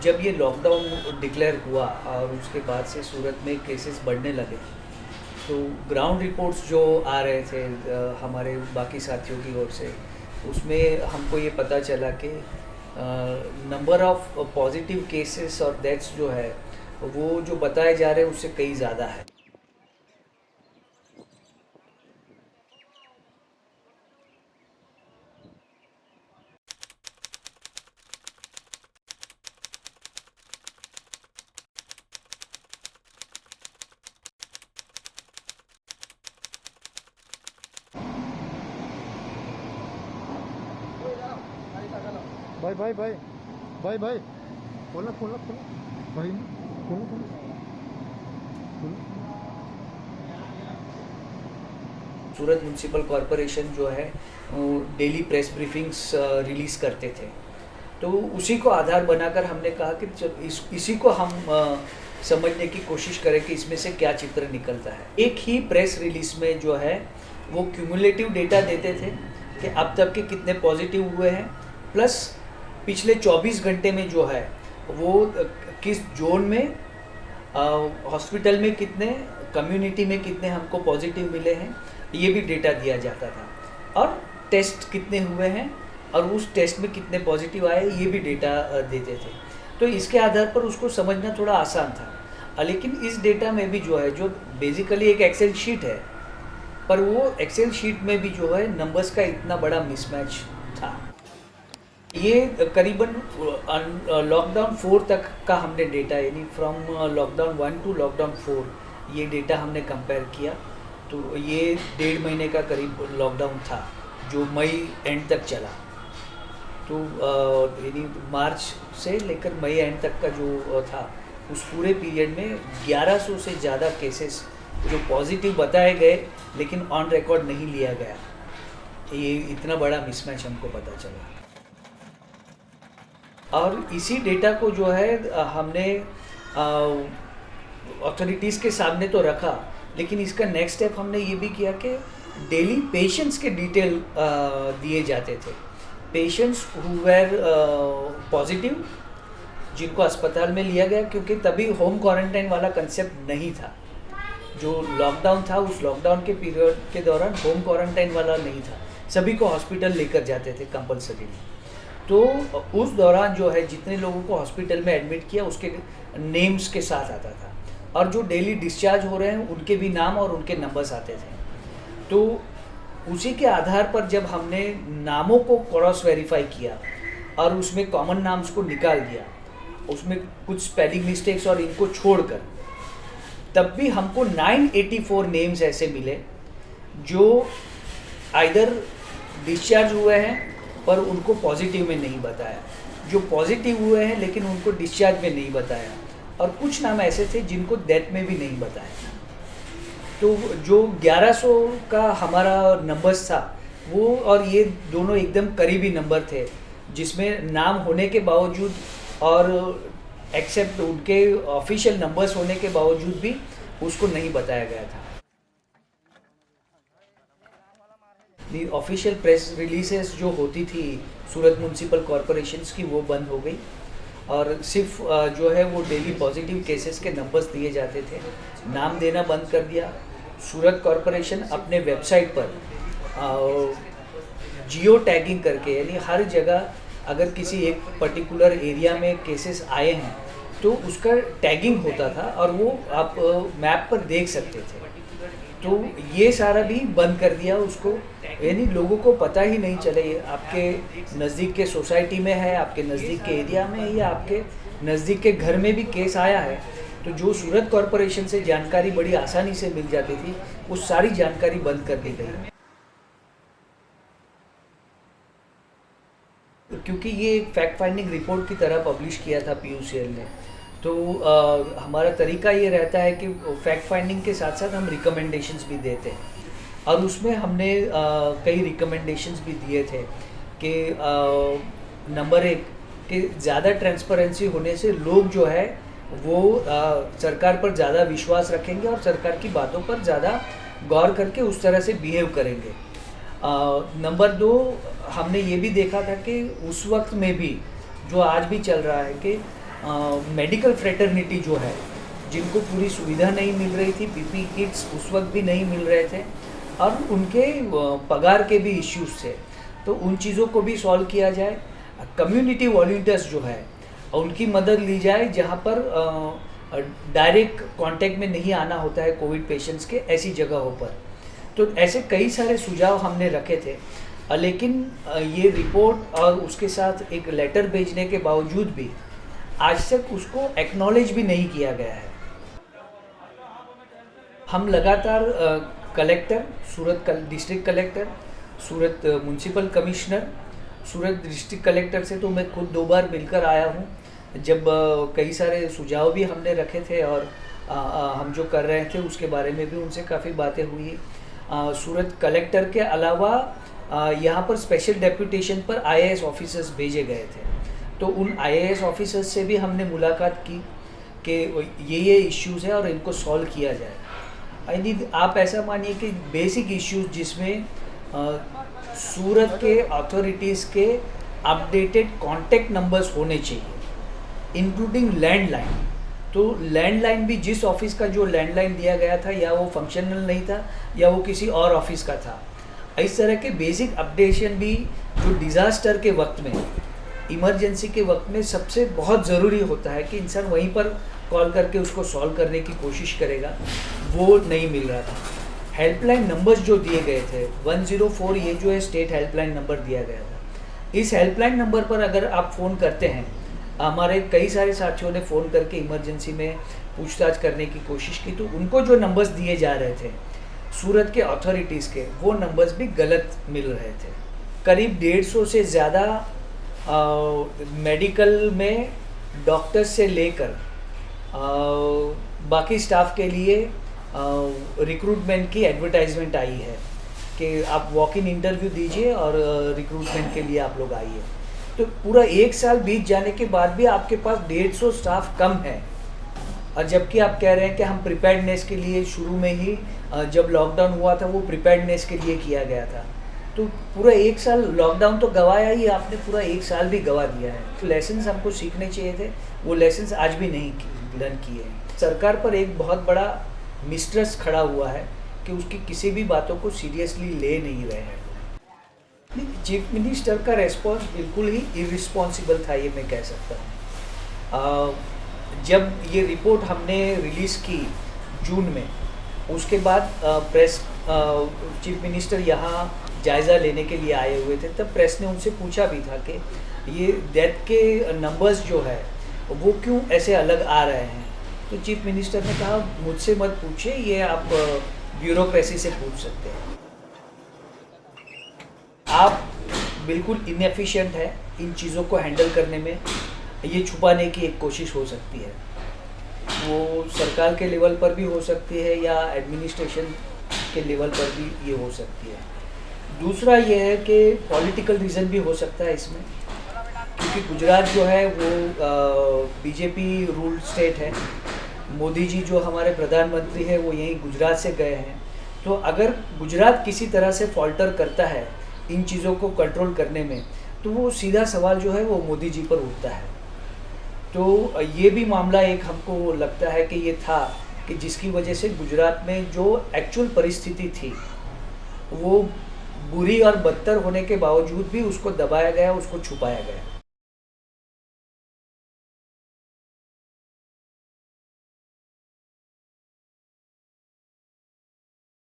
जब ये lockdown declare हुआ और उसके बाद से सूरत में केसेस बढ़ने लगे, तो ग्राउंड रिपोर्ट्स जो आ रहे थे हमारे बाकी साथियों की ओर से, उसमें हमको ये पता चला कि नंबर ऑफ पॉजिटिव केसेस और डेथ्स जो है वो जो बताए जा रहे हैं उससे कई ज़्यादा है। भाई भाई भाई भाई भाई खोलना खोलना खोलना भाई खोलना खोलना सूरत म्यूनसिपल कॉरपोरेशन जो है डेली प्रेस ब्रीफिंग्स रिलीज़ करते थे, तो उसी को आधार बनाकर हमने कहा कि इसी को हम समझने की कोशिश करें कि इसमें से क्या चित्र निकलता है। एक ही प्रेस रिलीज में जो है वो क्यूमुलेटिव डेटा देते थे कि अब तक के कितने पॉजिटिव हुए हैं, प्लस पिछले 24 घंटे में जो है वो किस जोन में, हॉस्पिटल में कितने, कम्युनिटी में कितने हमको पॉजिटिव मिले हैं, ये भी डेटा दिया जाता था, और टेस्ट कितने हुए हैं और उस टेस्ट में कितने पॉजिटिव आए ये भी डेटा देते थे। तो इसके आधार पर उसको समझना थोड़ा आसान था। लेकिन इस डेटा में भी जो है, जो बेसिकली एक एक्सेल शीट है, पर वो एक्सेल शीट में भी जो है नंबर्स का इतना बड़ा मिसमैच था। ये करीबन लॉकडाउन 4 तक का हमने डेटा, यानी फ्रॉम लॉकडाउन 1 टू लॉकडाउन 4 ये डेटा हमने कंपेयर किया। तो ये 1.5 महीने का करीब लॉकडाउन था जो मई एंड तक चला। तो यानी मार्च से लेकर मई एंड तक का जो था, उस पूरे पीरियड में 1100 से ज़्यादा केसेस जो पॉजिटिव बताए गए लेकिन ऑन रिकॉर्ड नहीं लिया गया। ये इतना बड़ा मिसमैच हमको पता चला। और इसी डेटा को जो है हमने अथॉरिटीज़ के सामने तो रखा, लेकिन इसका नेक्स्ट स्टेप हमने ये भी किया कि डेली पेशेंट्स के डिटेल दिए जाते थे। पेशेंट्स हु वेर पॉजिटिव, जिनको अस्पताल में लिया गया, क्योंकि तभी होम क्वारंटाइन वाला कंसेप्ट नहीं था। जो लॉकडाउन था, उस लॉकडाउन के पीरियड के दौरान होम क्वारंटाइन वाला नहीं था, सभी को हॉस्पिटल लेकर जाते थे कंपलसरी। तो उस दौरान जो है जितने लोगों को हॉस्पिटल में एडमिट किया उसके नेम्स के साथ आता था, और जो डेली डिस्चार्ज हो रहे हैं उनके भी नाम और उनके नंबर्स आते थे। तो उसी के आधार पर जब हमने नामों को क्रॉस वेरीफाई किया और उसमें कॉमन नाम्स को निकाल दिया, उसमें कुछ स्पेलिंग मिस्टेक्स और इनको छोड़कर, तब भी हमको 984 नेम्स ऐसे मिले जो आइदर डिस्चार्ज हुए हैं पर उनको पॉजिटिव में नहीं बताया, जो पॉजिटिव हुए हैं लेकिन उनको डिस्चार्ज में नहीं बताया, और कुछ नाम ऐसे थे जिनको डेथ में भी नहीं बताया। तो जो 1100 का हमारा नंबर्स था वो और ये दोनों एकदम करीबी नंबर थे, जिसमें नाम होने के बावजूद और एक्सेप्ट उनके ऑफिशियल नंबर्स होने के बावजूद भी उसको नहीं बताया गया था। ऑफिशियल प्रेस रिलीजेस जो होती थी सूरत म्यूनसिपल कॉरपोरेशंस की, वो बंद हो गई, और सिर्फ जो है वो डेली पॉजिटिव केसेस के नंबर्स दिए जाते थे। नाम देना बंद कर दिया। सूरत कॉरपोरेशन अपने वेबसाइट पर जियो टैगिंग करके, यानी हर जगह अगर किसी एक पर्टिकुलर एरिया में केसेस आए हैं तो उसका टैगिंग होता था और वो आप मैप पर देख सकते थे। तो ये सारा भी बंद कर दिया उसको, यानी लोगों को पता ही नहीं चले आपके नज़दीक के सोसाइटी में है, आपके नज़दीक के एरिया में है, या आपके नज़दीक के घर में भी केस आया है। तो जो सूरत कॉरपोरेशन से जानकारी बड़ी आसानी से मिल जाती थी, वो सारी जानकारी बंद कर दी गई, क्योंकि ये एक फैक्ट फाइंडिंग रिपोर्ट की तरह पब्लिश किया था पीयूसीएल ने। तो हमारा तरीका ये रहता है कि फैक्ट फाइंडिंग के साथ साथ हम रिकमेंडेशंस भी देते हैं, और उसमें हमने कई रिकमेंडेशंस भी दिए थे कि नंबर 1 कि ज़्यादा ट्रांसपेरेंसी होने से लोग जो है वो सरकार पर ज़्यादा विश्वास रखेंगे और सरकार की बातों पर ज़्यादा गौर करके उस तरह से बिहेव करेंगे। नंबर 2, हमने ये भी देखा था कि उस वक्त में भी जो आज भी चल रहा है कि मेडिकल फ्रेटर्निटी जो है, जिनको पूरी सुविधा नहीं मिल रही थी, पीपी किट्स उस वक्त भी नहीं मिल रहे थे और उनके पगार के भी इश्यूज थे, तो उन चीज़ों को भी सॉल्व किया जाए। कम्युनिटी वॉल्टियर्स जो है उनकी मदद ली जाए, जहाँ पर डायरेक्ट कांटेक्ट में नहीं आना होता है कोविड पेशेंट्स के, ऐसी जगहों पर। तो ऐसे कई सारे सुझाव हमने रखे थे, लेकिन ये रिपोर्ट और उसके साथ एक लेटर भेजने के बावजूद भी आज तक उसको एक्नॉलेज भी नहीं किया गया है। हम लगातार कलेक्टर, सूरत डिस्ट्रिक्ट कलेक्टर, सूरत म्यूनसिपल कमिश्नर, सूरत डिस्ट्रिक्ट कलेक्टर से तो मैं खुद 2 बार मिलकर आया हूँ, जब कई सारे सुझाव भी हमने रखे थे और हम जो कर रहे थे उसके बारे में भी उनसे काफ़ी बातें हुई। सूरत कलेक्टर के अलावा यहाँ पर स्पेशल डेप्यूटेशन पर आईएएस ऑफिसर्स भेजे गए थे, तो उन आईएएस ऑफिसर्स से भी हमने मुलाकात की कि ये इश्यूज़ है और इनको सॉल्व किया जाए। आप ऐसा मानिए कि बेसिक इश्यूज जिसमें सूरत के अथॉरिटीज़ के अपडेटेड कॉन्टैक्ट नंबर्स होने चाहिए, इंक्लूडिंग लैंडलाइन। तो लैंडलाइन भी जिस ऑफिस का जो लैंडलाइन दिया गया था या वो फंक्शनल नहीं था या वो किसी और ऑफिस का था, इस तरह के बेसिक अपडेशन भी जो डिज़ास्टर के वक्त में, इमरजेंसी के वक्त में सबसे बहुत ज़रूरी होता है कि इंसान वहीं पर कॉल करके उसको सॉल्व करने की कोशिश करेगा, वो नहीं मिल रहा था। हेल्पलाइन नंबर्स जो दिए गए थे 104, ये जो है स्टेट हेल्पलाइन नंबर दिया गया था। इस हेल्पलाइन नंबर पर अगर आप फ़ोन करते हैं, हमारे कई सारे साथियों ने फ़ोन करके इमरजेंसी में पूछताछ करने की कोशिश की, तो उनको जो नंबर्स दिए जा रहे थे सूरत के अथॉरिटीज़ के, वो नंबर्स भी गलत मिल रहे थे। करीब 150 से ज़्यादा मेडिकल में डॉक्टर्स से लेकर बाकी स्टाफ के लिए रिक्रूटमेंट की एडवर्टाइजमेंट आई है कि आप वॉक इन इंटरव्यू दीजिए और रिक्रूटमेंट के लिए आप लोग आइए। तो पूरा 1 साल बीत जाने के बाद भी आपके पास 150 स्टाफ कम है, और जबकि आप कह रहे हैं कि हम प्रिपेयर्डनेस के लिए शुरू में ही जब लॉकडाउन हुआ था वो प्रिपेयर्डनेस के लिए किया गया था, तो पूरा 1 साल लॉकडाउन तो गवाया ही, आपने पूरा 1 साल भी गवा दिया है। तो लेसन्स हमको सीखने चाहिए थे, वो लेसन्स आज भी नहीं लर्न किए हैं। सरकार पर एक बहुत बड़ा मिसट्रस्ट खड़ा हुआ है कि उसकी किसी भी बातों को सीरियसली ले नहीं रहे हैं। चीफ मिनिस्टर का रेस्पॉन्स बिल्कुल ही इरिस्पॉन्सिबल था, ये मैं कह सकता हूँ। जब ये रिपोर्ट हमने रिलीज़ की जून में, उसके बाद प्रेस चीफ मिनिस्टर यहाँ जायज़ा लेने के लिए आए हुए थे, तब प्रेस ने उनसे पूछा भी था कि ये डेथ के नंबर्स जो है वो क्यों ऐसे अलग आ रहे हैं। तो चीफ मिनिस्टर ने कहा मुझसे मत पूछिए, ये आप ब्यूरोक्रेसी से पूछ सकते हैं। आप बिल्कुल इनएफिशिएंट है इन चीज़ों को हैंडल करने में, ये छुपाने की एक कोशिश हो सकती है, वो सरकार के लेवल पर भी हो सकती है या एडमिनिस्ट्रेशन के लेवल पर भी ये हो सकती है। दूसरा ये है कि पॉलिटिकल रीज़न भी हो सकता है इसमें, क्योंकि गुजरात जो है वो बीजेपी रूल्ड स्टेट है, मोदी जी जो हमारे प्रधानमंत्री हैं वो यहीं गुजरात से गए हैं, तो अगर गुजरात किसी तरह से फॉल्टर करता है इन चीज़ों को कंट्रोल करने में, तो वो सीधा सवाल जो है वो मोदी जी पर उठता है। तो ये भी मामला एक हमको लगता है कि ये था कि जिसकी वजह से गुजरात में जो एक्चुअल परिस्थिति थी वो बुरी और बदतर होने के बावजूद भी उसको दबाया गया, उसको छुपाया गया।